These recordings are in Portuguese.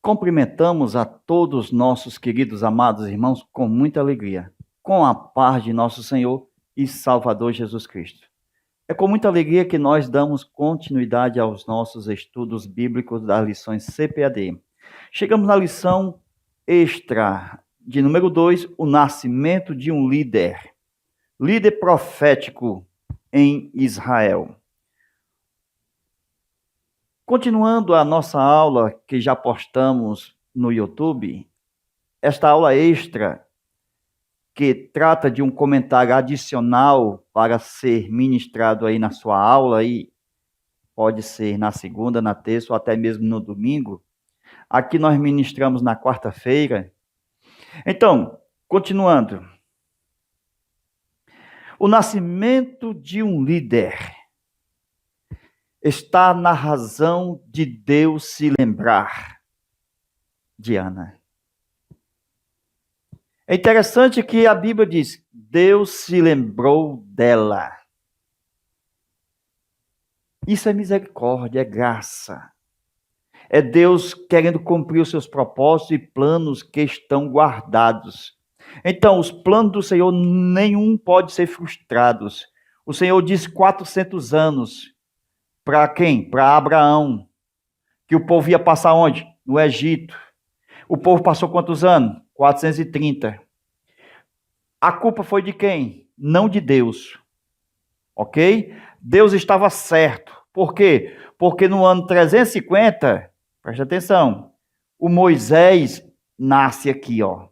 Cumprimentamos a todos nossos queridos amados irmãos com muita alegria, com a paz de nosso Senhor e Salvador Jesus Cristo. É com muita alegria que nós damos continuidade aos nossos estudos bíblicos das lições CPAD. Chegamos na lição extra de número 2, o nascimento de um líder profético em Israel. Continuando a nossa aula que já postamos no YouTube, esta aula extra, que trata de um comentário adicional para ser ministrado aí na sua aula, e pode ser na segunda, na terça ou até mesmo no domingo. Aqui nós ministramos na quarta-feira. Então, continuando. O nascimento de um líder está na razão de Deus se lembrar de Ana. É interessante que a Bíblia diz, Deus se lembrou dela. Isso é misericórdia, é graça. É Deus querendo cumprir os seus propósitos e planos que estão guardados. Então, os planos do Senhor, nenhum pode ser frustrado. O Senhor disse 400 anos. Para quem? Para Abraão. Que o povo ia passar onde? No Egito. O povo passou quantos anos? 430. A culpa foi de quem? Não de Deus. Ok? Deus estava certo. Por quê? Porque no ano 350, preste atenção, o Moisés nasce aqui, ó.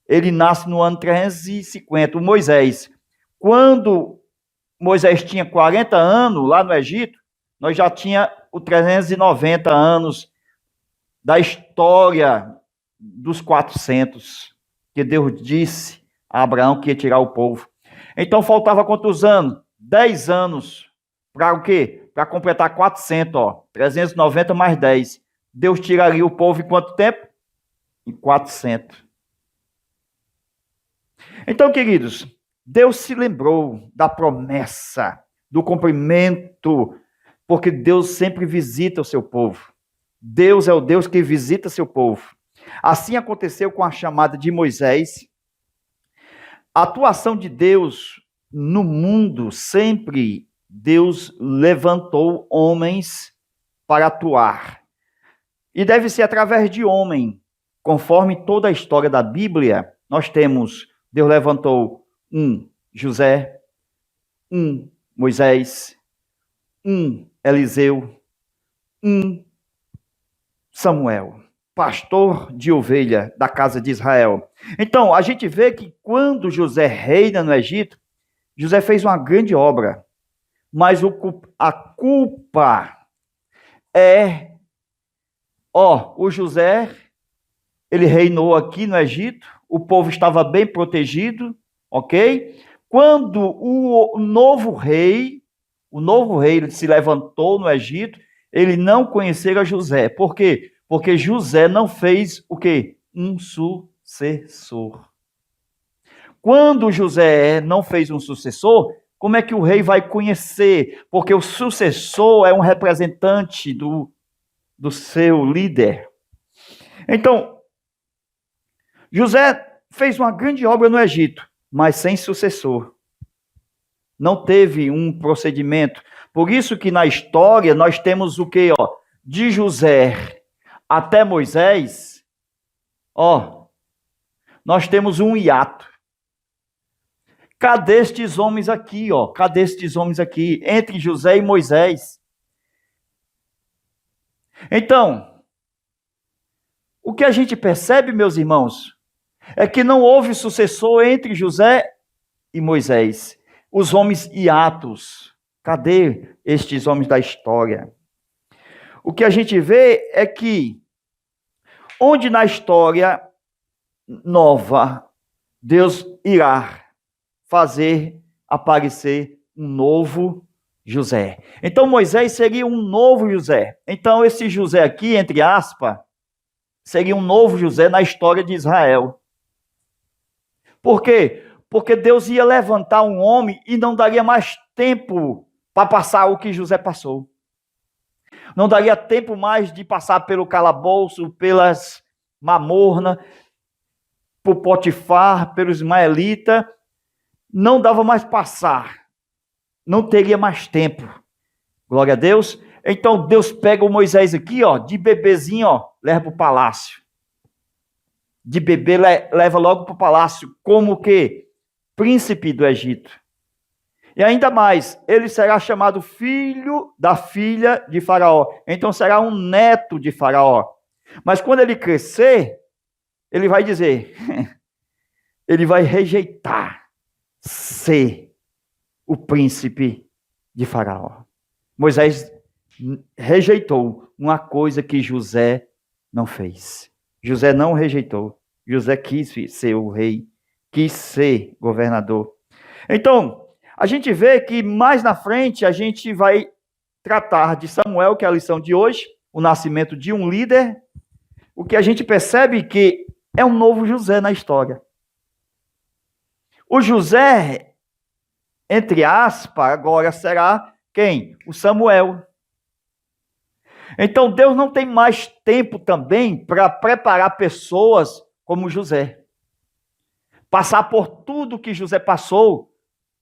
Ele nasce no ano 350. O Moisés, quando Moisés tinha 40 anos lá no Egito, nós já tinha os 390 anos da história dos 400, que Deus disse a Abraão que ia tirar o povo. Então faltava quantos anos? 10 anos. Para o quê? Para completar 400, ó. 390 mais 10. Deus tiraria o povo em quanto tempo? Em 400. Então, queridos, Deus se lembrou da promessa, do cumprimento, porque Deus sempre visita o seu povo. Deus é o Deus que visita seu povo. Assim aconteceu com a chamada de Moisés. A atuação de Deus no mundo, sempre Deus levantou homens para atuar. E deve ser através de homem. Conforme toda a história da Bíblia, nós temos, Deus levantou um José, um Moisés, um Eliseu, um Samuel, pastor de ovelha da casa de Israel. Então, a gente vê que quando José reina no Egito, José fez uma grande obra, mas a culpa é, o José, ele reinou aqui no Egito, o povo estava bem protegido, ok? Quando o novo rei se levantou no Egito, ele não conhecera José. Por quê? Porque José não fez o quê? Um sucessor. Quando José não fez um sucessor, como é que o rei vai conhecer? Porque o sucessor é um representante do seu líder. Então, José fez uma grande obra no Egito, mas sem sucessor. Não teve um procedimento. Por isso que na história nós temos o quê? De José até Moisés, nós temos um hiato. Cadê estes homens aqui? Cadê estes homens aqui? Entre José e Moisés. Então, o que a gente percebe, meus irmãos, é que não houve sucessor entre José e Moisés. Os homens hiatos. Cadê estes homens da história? O que a gente vê é que, onde na história nova, Deus irá fazer aparecer um novo José. Então, Moisés seria um novo José. Então, esse José aqui, entre aspas, seria um novo José na história de Israel. Por quê? Porque Deus ia levantar um homem e não daria mais tempo para passar o que José passou. Não daria tempo mais de passar pelo calabouço, pelas mamornas, por Potifar, pelo ismaelita. Não dava mais passar. Não teria mais tempo. Glória a Deus. Então Deus pega o Moisés aqui, ó, de bebezinho, ó, leva para o palácio. De bebê leva logo para o palácio, como que príncipe do Egito. E ainda mais, ele será chamado filho da filha de Faraó. Então será um neto de Faraó. Mas quando ele crescer, ele vai dizer, ele vai rejeitar ser o príncipe de Faraó. Moisés rejeitou uma coisa que José não fez. José não rejeitou. José quis ser o rei, quis ser governador. Então, a gente vê que mais na frente a gente vai tratar de Samuel, que é a lição de hoje, o nascimento de um líder. O que a gente percebe que é um novo José na história. O José, entre aspas, agora será quem? O Samuel. Então Deus não tem mais tempo também para preparar pessoas como José. Passar por tudo que José passou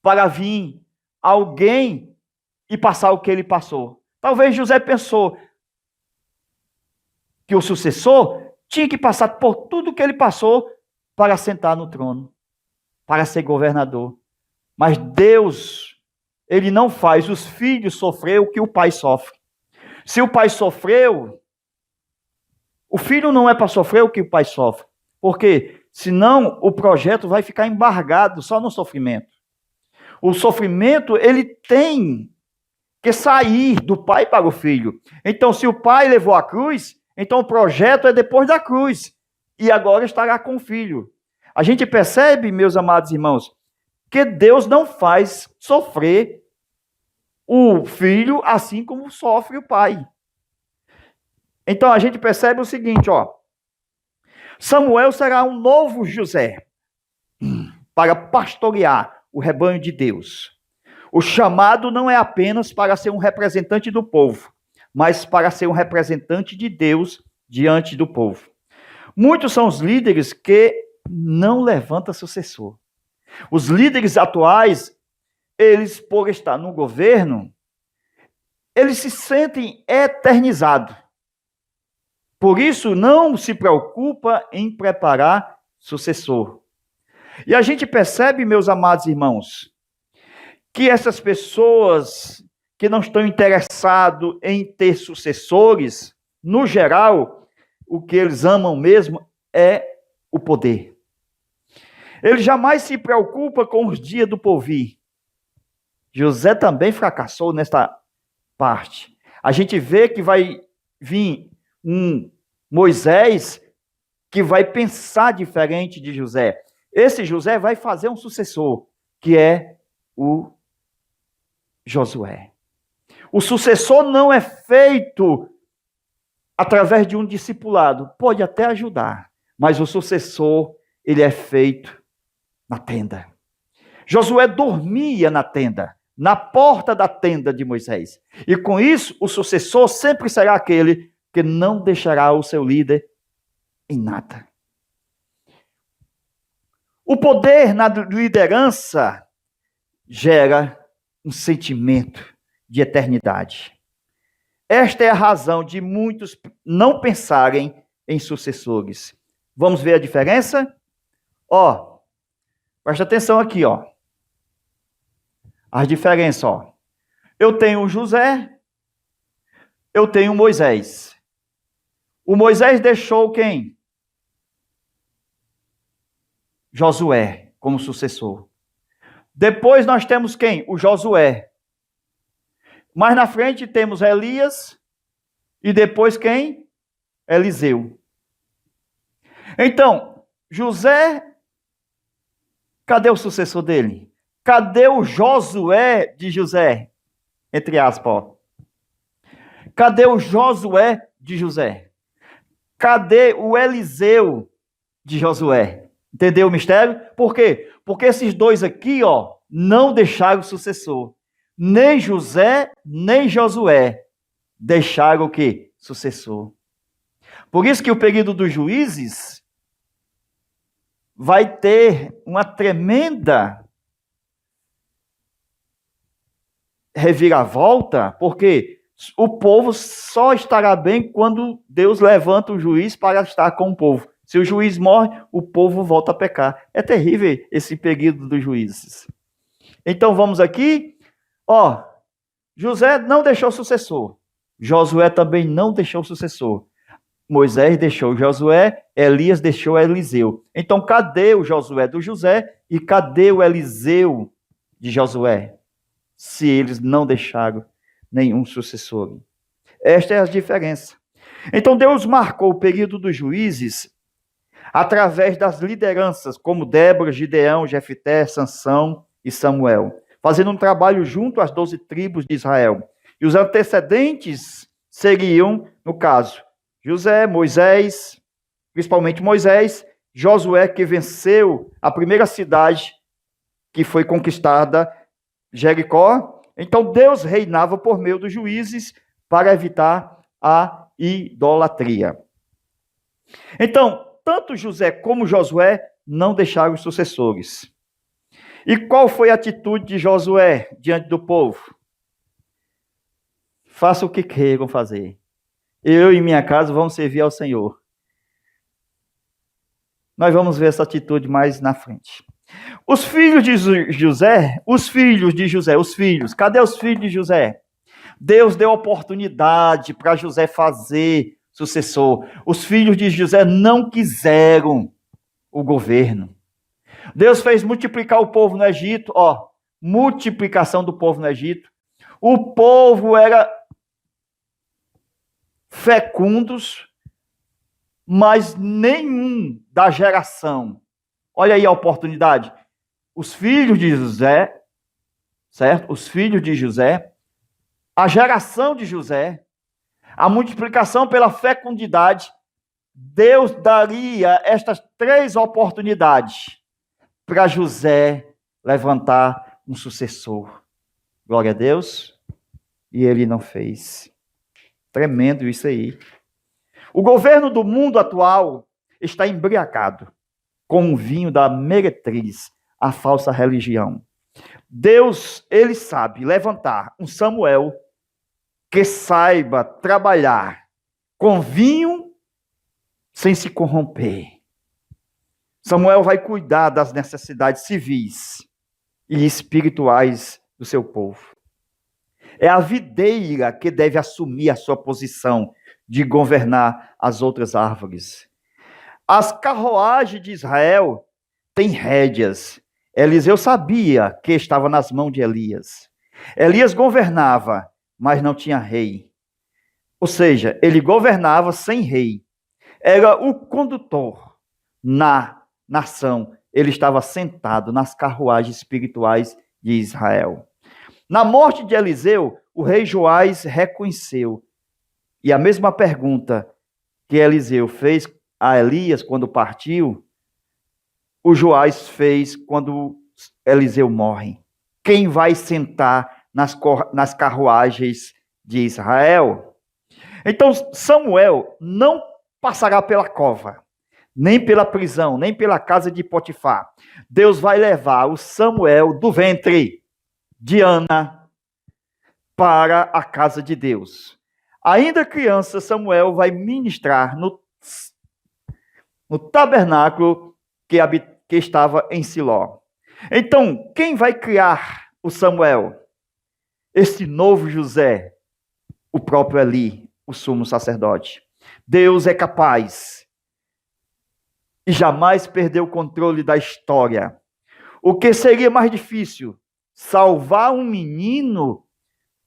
para vir alguém e passar o que ele passou. Talvez José pensou que o sucessor tinha que passar por tudo que ele passou para sentar no trono, para ser governador. Mas Deus, ele não faz os filhos sofrer o que o pai sofre. Se o pai sofreu, o filho não é para sofrer o que o pai sofre. Porque senão o projeto vai ficar embargado só no sofrimento. O sofrimento, ele tem que sair do pai para o filho. Então, se o pai levou a cruz, então o projeto é depois da cruz. E agora estará com o filho. A gente percebe, meus amados irmãos, que Deus não faz sofrer o filho assim como sofre o pai. Então a gente percebe o seguinte, ó. Samuel será um novo José para pastorear o rebanho de Deus. O chamado não é apenas para ser um representante do povo, mas para ser um representante de Deus diante do povo. Muitos são os líderes que não levantam sucessor. Os líderes atuais, eles, por estar no governo, eles se sentem eternizados. Por isso, não se preocupa em preparar sucessor. E a gente percebe, meus amados irmãos, que essas pessoas que não estão interessadas em ter sucessores, no geral, o que eles amam mesmo é o poder. Ele jamais se preocupa com os dias do porvir. José também fracassou nesta parte. A gente vê que vai vir um Moisés que vai pensar diferente de José. Esse José vai fazer um sucessor, que é o Josué. O sucessor não é feito através de um discipulado. Pode até ajudar, mas o sucessor, ele é feito na tenda. Josué dormia na tenda, na porta da tenda de Moisés. E com isso, o sucessor sempre será aquele que não deixará o seu líder em nada. O poder na liderança gera um sentimento de eternidade. Esta é a razão de muitos não pensarem em sucessores. Vamos ver a diferença? Ó, presta atenção aqui, ó. As diferenças, ó. Eu tenho José, eu tenho Moisés. O Moisés deixou quem? Josué como sucessor. Depois nós temos quem? O Josué. Mais na frente temos Elias e depois quem? Eliseu. Então, José, cadê o sucessor dele? Cadê o Josué de José? Entre aspas, ó. Cadê o Josué de José? Cadê o Eliseu de Josué? Entendeu o mistério? Por quê? Porque esses dois aqui, ó, não deixaram sucessor. Nem José, nem Josué. deixaram o quê? Sucessor. Por isso que o período dos juízes vai ter uma tremenda reviravolta, porque o povo só estará bem quando Deus levanta o juiz para estar com o povo. Se o juiz morre, o povo volta a pecar. É terrível esse período dos juízes. Então vamos aqui, José não deixou sucessor. Josué também não deixou sucessor. Moisés deixou Josué, Elias deixou Eliseu. Então, cadê o Josué do José e cadê o Eliseu de Josué? Se eles não deixaram nenhum sucessor. Esta é a diferença. Então, Deus marcou o período dos juízes através das lideranças, como Débora, Gideão, Jefté, Sansão e Samuel, fazendo um trabalho junto às 12 tribos de Israel. E os antecedentes seriam, no caso, José, Moisés, principalmente Moisés, Josué, que venceu a primeira cidade que foi conquistada, Jericó. Então, Deus reinava por meio dos juízes para evitar a idolatria. Então, tanto José como Josué não deixaram sucessores. E qual foi a atitude de Josué diante do povo? Faça o que queiram fazer. Eu e minha casa vamos servir ao Senhor. Nós vamos ver essa atitude mais na frente. Os filhos de José, cadê os filhos de José? Deus deu oportunidade para José fazer sucessor. Os filhos de José não quiseram o governo. Deus fez multiplicar o povo no Egito, multiplicação do povo no Egito. O povo era fecundos, mas nenhum da geração. Olha aí a oportunidade. Os filhos de José, certo? Os filhos de José, a geração de José, a multiplicação pela fecundidade, Deus daria estas 3 oportunidades para José levantar um sucessor. Glória a Deus. E ele não fez. Tremendo isso aí. O governo do mundo atual está embriagado com o vinho da meretriz, a falsa religião. Deus, ele sabe levantar um Samuel que saiba trabalhar com vinho sem se corromper. Samuel vai cuidar das necessidades civis e espirituais do seu povo. É a videira que deve assumir a sua posição de governar as outras árvores. As carruagens de Israel têm rédeas. Eliseu sabia que estava nas mãos de Elias. Elias governava, mas não tinha rei. Ou seja, ele governava sem rei. Era o condutor na nação. Ele estava sentado nas carruagens espirituais de Israel. Na morte de Eliseu, o rei Joás reconheceu. E a mesma pergunta que Eliseu fez a Elias quando partiu, o Joás fez quando Eliseu morre. Quem vai sentar nas carruagens de Israel? Então, Samuel não passará pela cova, nem pela prisão, nem pela casa de Potifar. Deus vai levar o Samuel do ventre de Ana para a casa de Deus. Ainda criança, Samuel vai ministrar no tabernáculo que estava em Siló. Então, quem vai criar o Samuel? Esse novo José, o próprio Eli, o sumo sacerdote. Deus é capaz e jamais perdeu o controle da história. O que seria mais difícil? Salvar um menino,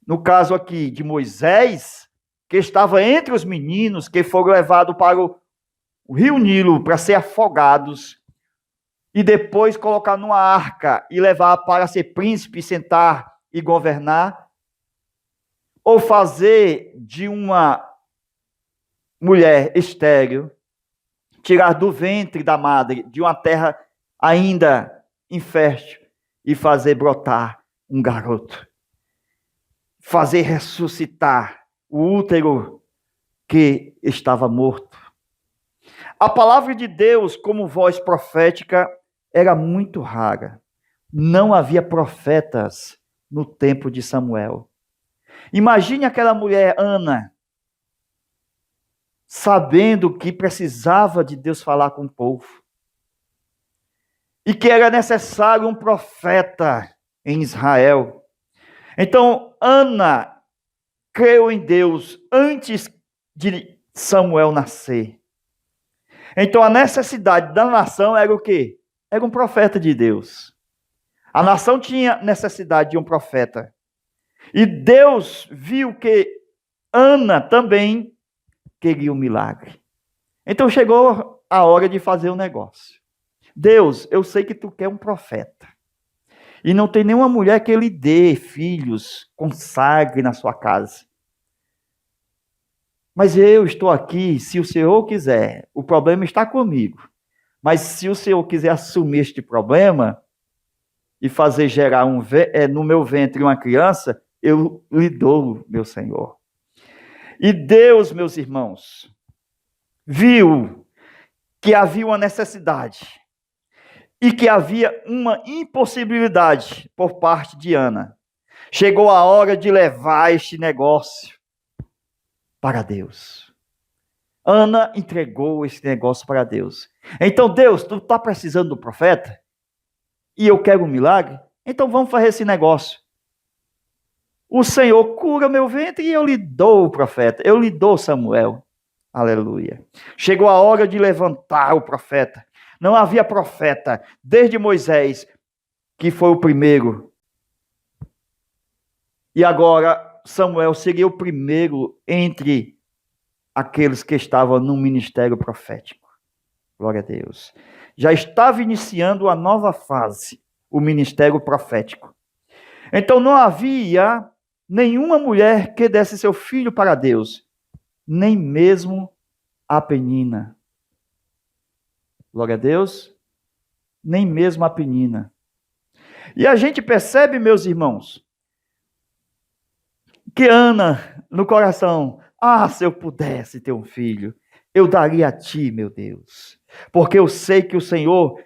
no caso aqui de Moisés, que estava entre os meninos que foram levados para o rio Nilo para ser afogados, e depois colocar numa arca e levar para ser príncipe, sentar e governar, ou fazer de uma mulher estéril, tirar do ventre da madre, de uma terra ainda infértil, e fazer brotar um garoto. Fazer ressuscitar o útero que estava morto. A palavra de Deus, como voz profética, era muito rara. Não havia profetas no tempo de Samuel. Imagine aquela mulher, Ana, sabendo que precisava de Deus falar com o povo. E que era necessário um profeta em Israel. Então, Ana creu em Deus antes de Samuel nascer. Então, a necessidade da nação era o quê? Era um profeta de Deus. A nação tinha necessidade de um profeta. E Deus viu que Ana também queria um milagre. Então, chegou a hora de fazer um negócio. Deus, eu sei que tu quer um profeta. E não tem nenhuma mulher que lhe dê filhos, consagre na sua casa. Mas eu estou aqui, se o Senhor quiser, o problema está comigo. Mas se o Senhor quiser assumir este problema e fazer gerar no meu ventre uma criança, eu lhe dou, meu Senhor. E Deus, meus irmãos, viu que havia uma necessidade e que havia uma impossibilidade por parte de Ana. Chegou a hora de levar este negócio para Deus. Ana entregou esse negócio para Deus. Então, Deus, tu está precisando do profeta? E eu quero um milagre? Então vamos fazer esse negócio. O Senhor cura meu ventre e eu lhe dou o profeta. Eu lhe dou Samuel. Aleluia. Chegou a hora de levantar o profeta. Não havia profeta desde Moisés, que foi o primeiro. E agora Samuel seria o primeiro entre aqueles que estavam no ministério profético. Glória a Deus. Já estava iniciando a nova fase, o ministério profético. Então não havia nenhuma mulher que desse seu filho para Deus, nem mesmo a Penina. Glória a Deus. Nem mesmo a Penina. E a gente percebe, meus irmãos, que Ana, no coração, se eu pudesse ter um filho, eu daria a ti, meu Deus. Porque eu sei que o Senhor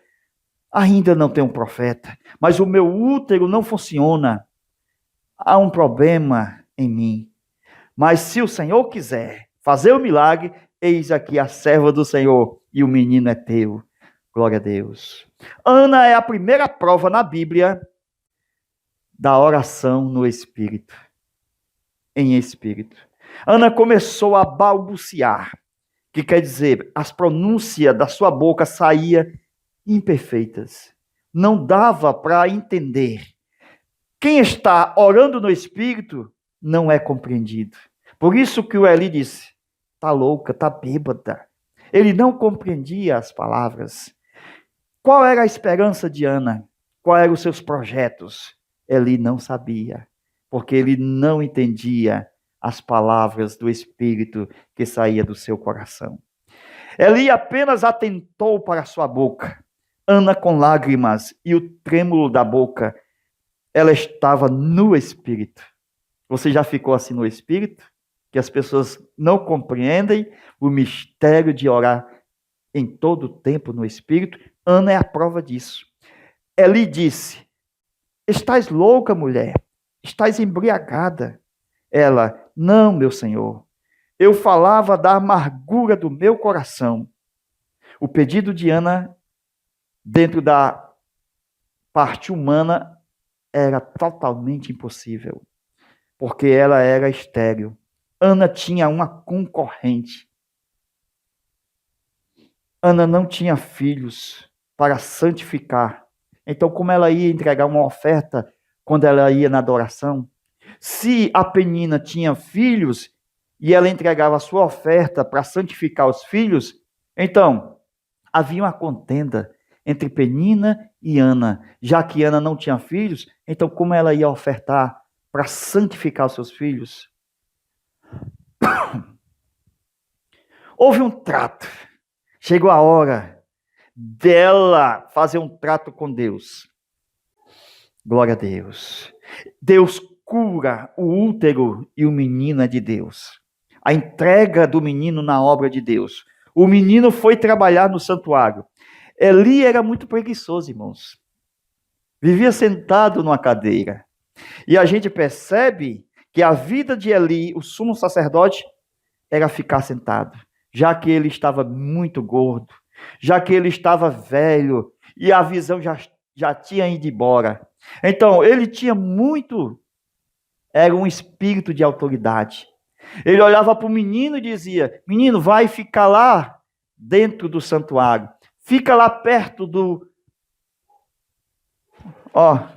ainda não tem um profeta, mas o meu útero não funciona. Há um problema em mim. Mas se o Senhor quiser fazer o milagre, eis aqui a serva do Senhor e o menino é teu. Glória a Deus. Ana é a primeira prova na Bíblia da oração no Espírito. Em Espírito. Ana começou a balbuciar, que quer dizer, as pronúncias da sua boca saíam imperfeitas. Não dava para entender. Quem está orando no Espírito não é compreendido. Por isso que o Eli disse, está louca, está bêbada. Ele não compreendia as palavras. Qual era a esperança de Ana? Quais eram os seus projetos? Eli não sabia, porque ele não entendia as palavras do Espírito que saía do seu coração. Eli apenas atentou para a sua boca. Ana, com lágrimas e o trêmulo da boca, ela estava no Espírito. Você já ficou assim no Espírito? Que as pessoas não compreendem o mistério de orar em todo o tempo no Espírito? Ana é a prova disso. Eli disse, estás louca, mulher? Estás embriagada? Ela, não, meu Senhor. Eu falava da amargura do meu coração. O pedido de Ana, dentro da parte humana, era totalmente impossível, porque ela era estéril. Ana tinha uma concorrente. Ana não tinha filhos para santificar. Então, como ela ia entregar uma oferta quando ela ia na adoração? Se a Penina tinha filhos e ela entregava a sua oferta para santificar os filhos, então havia uma contenda entre Penina e Ana. Já que Ana não tinha filhos, então como ela ia ofertar para santificar os seus filhos? Houve um trato. Chegou a hora fazer um trato com Deus. Glória a Deus. Deus cura o útero e o menino é de Deus. A entrega do menino na obra de Deus. O menino foi trabalhar no santuário. Eli era muito preguiçoso, irmãos. Vivia sentado numa cadeira. E a gente percebe que a vida de Eli, o sumo sacerdote, era ficar sentado, já que ele estava muito gordo, já que ele estava velho e a visão já tinha ido embora. Então, ele tinha muito, era um espírito de autoridade. Ele olhava para o menino e dizia: menino, vai ficar lá dentro do santuário, fica lá perto do. Ó.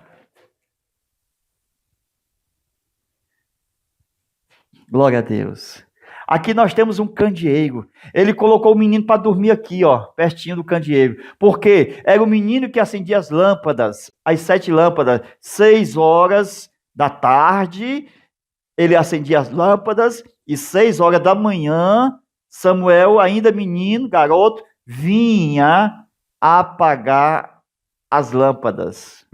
Glória a Deus. Aqui nós temos um candeeiro. Ele colocou o menino para dormir aqui, ó, pertinho do candeeiro. Porque era o menino que acendia as lâmpadas, as 7 lâmpadas, 6 horas da tarde, ele acendia as lâmpadas, e 6 horas da manhã, Samuel, ainda menino, garoto, vinha apagar as lâmpadas.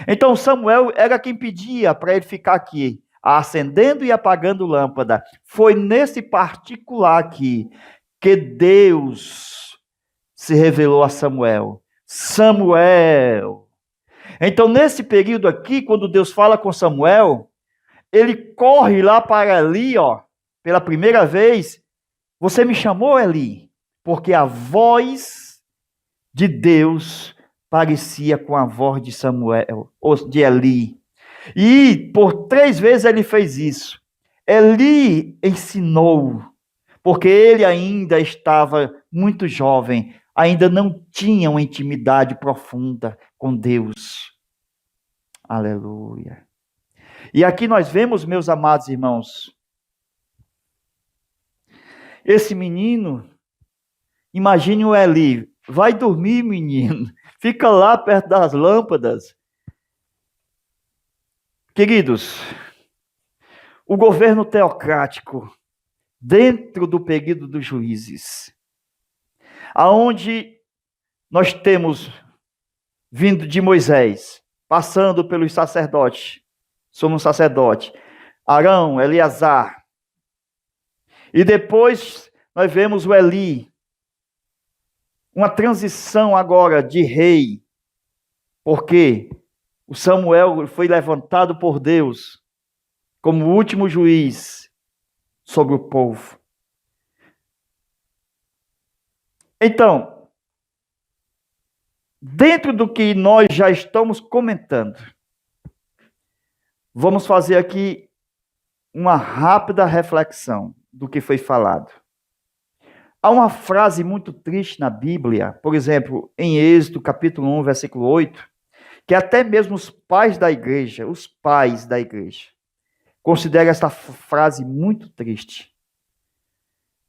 Então Samuel era quem pedia para ele ficar aqui, acendendo e apagando lâmpada. Foi nesse particular aqui que Deus se revelou a Samuel. Samuel. Então, nesse período aqui, quando Deus fala com Samuel, ele corre lá para Eli, ó, pela primeira vez. Você me chamou, Eli? Porque a voz de Deus parecia com a voz de Samuel, ou de Eli. E por 3 vezes ele fez isso. Eli ensinou, porque ele ainda estava muito jovem, ainda não tinha uma intimidade profunda com Deus. Aleluia. E aqui nós vemos, meus amados irmãos, esse menino, imagine o Eli, vai dormir, menino, fica lá perto das lâmpadas. Queridos, o governo teocrático, dentro do período dos juízes, aonde nós temos vindo de Moisés, passando pelos sacerdotes, somos sacerdote, Arão, Eleazar, e depois nós vemos o Eli, uma transição agora de rei, porque o Samuel foi levantado por Deus como o último juiz sobre o povo. Então, dentro do que nós já estamos comentando, vamos fazer aqui uma rápida reflexão do que foi falado. Há uma frase muito triste na Bíblia, por exemplo, em Êxodo, capítulo 1, versículo 8, que até mesmo os pais da igreja, consideram esta frase muito triste.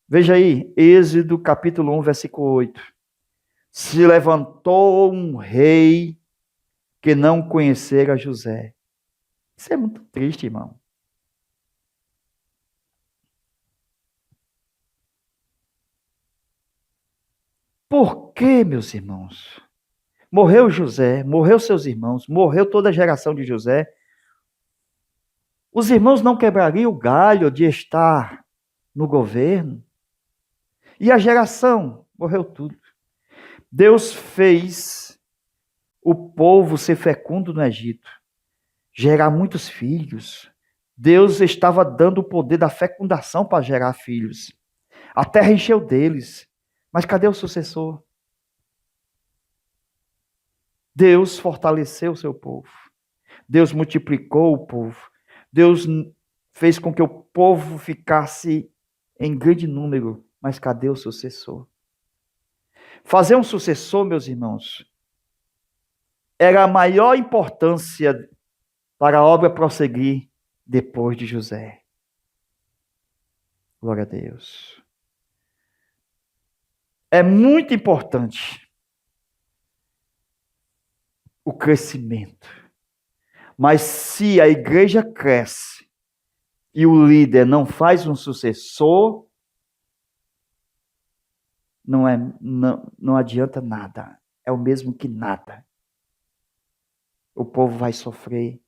Veja aí, Êxodo capítulo 1, versículo 8. Se levantou um rei que não conhecera José. Isso é muito triste, irmão. Por que, meus irmãos? Morreu José, morreu seus irmãos, morreu toda a geração de José. Os irmãos não quebrariam o galho de estar no governo? E a geração? Morreu tudo. Deus fez o povo ser fecundo no Egito, gerar muitos filhos. Deus estava dando o poder da fecundação para gerar filhos. A terra encheu deles. Mas cadê o sucessor? Deus fortaleceu o seu povo. Deus multiplicou o povo. Deus fez com que o povo ficasse em grande número. Mas cadê o sucessor? Fazer um sucessor, meus irmãos, era a maior importância para a obra prosseguir depois de José. Glória a Deus. É muito importante o crescimento. Mas se a igreja cresce e o líder não faz um sucessor, não adianta nada. É o mesmo que nada. O povo vai sofrer.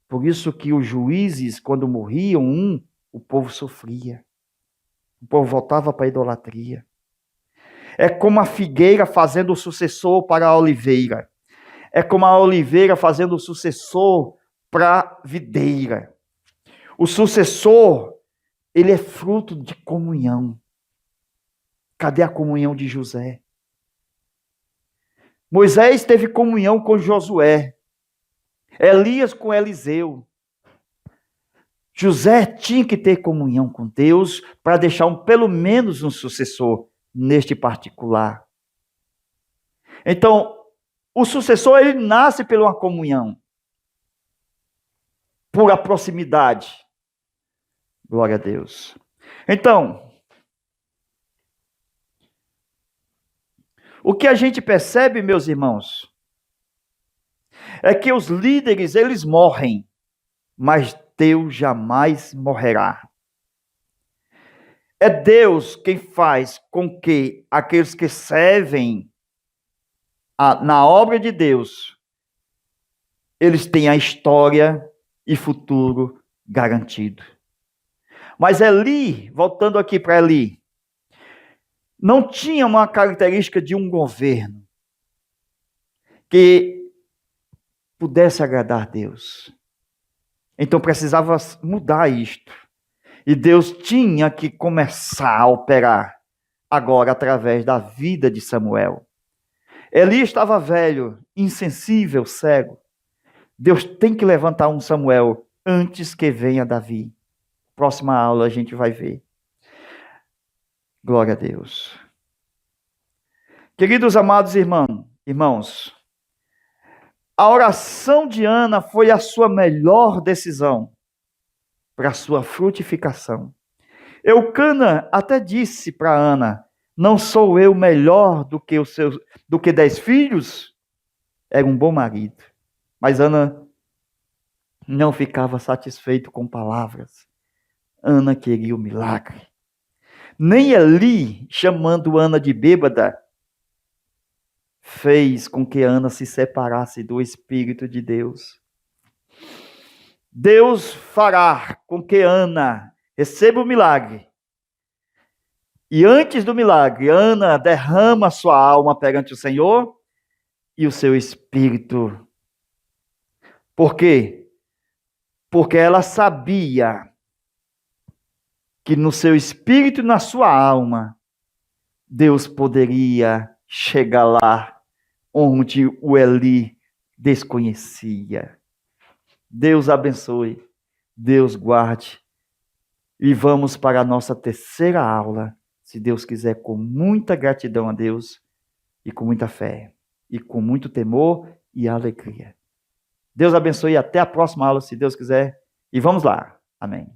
Por isso que os juízes, quando morriam o povo sofria. O povo voltava para a idolatria. É como a figueira fazendo o sucessor para a oliveira. É como a oliveira fazendo o sucessor para a videira. O sucessor, ele é fruto de comunhão. Cadê a comunhão de José? Moisés teve comunhão com Josué. Elias com Eliseu. José tinha que ter comunhão com Deus para deixar pelo menos um sucessor neste particular. Então, o sucessor, ele nasce pela uma comunhão, por a proximidade. Glória a Deus. Então, o que a gente percebe, meus irmãos, é que os líderes, eles morrem, mas Deus jamais morrerá. É Deus quem faz com que aqueles que servem na obra de Deus, eles tenham a história e futuro garantido. Mas Eli, voltando aqui para Eli, não tinha uma característica de um governo que pudesse agradar a Deus. Então precisava mudar isto. E Deus tinha que começar a operar agora através da vida de Samuel. Eli estava velho, insensível, cego. Deus tem que levantar um Samuel antes que venha Davi. Próxima aula a gente vai ver. Glória a Deus. Queridos amados irmãos, a oração de Ana foi a sua melhor decisão para a sua frutificação. Eucana até disse para Ana: não sou eu melhor do que 10 filhos? Era um bom marido. Mas Ana não ficava satisfeito com palavras. Ana queria o milagre. Nem Eli, chamando Ana de bêbada, fez com que Ana se separasse do Espírito de Deus. Deus fará com que Ana receba o milagre. E antes do milagre, Ana derrama sua alma perante o Senhor e o seu espírito. Por quê? Porque ela sabia que no seu espírito e na sua alma, Deus poderia chegar lá onde o Eli desconhecia. Deus abençoe, Deus guarde. E vamos para a nossa terceira aula, se Deus quiser, com muita gratidão a Deus e com muita fé, e com muito temor e alegria. Deus abençoe e até a próxima aula, se Deus quiser. E vamos lá. Amém.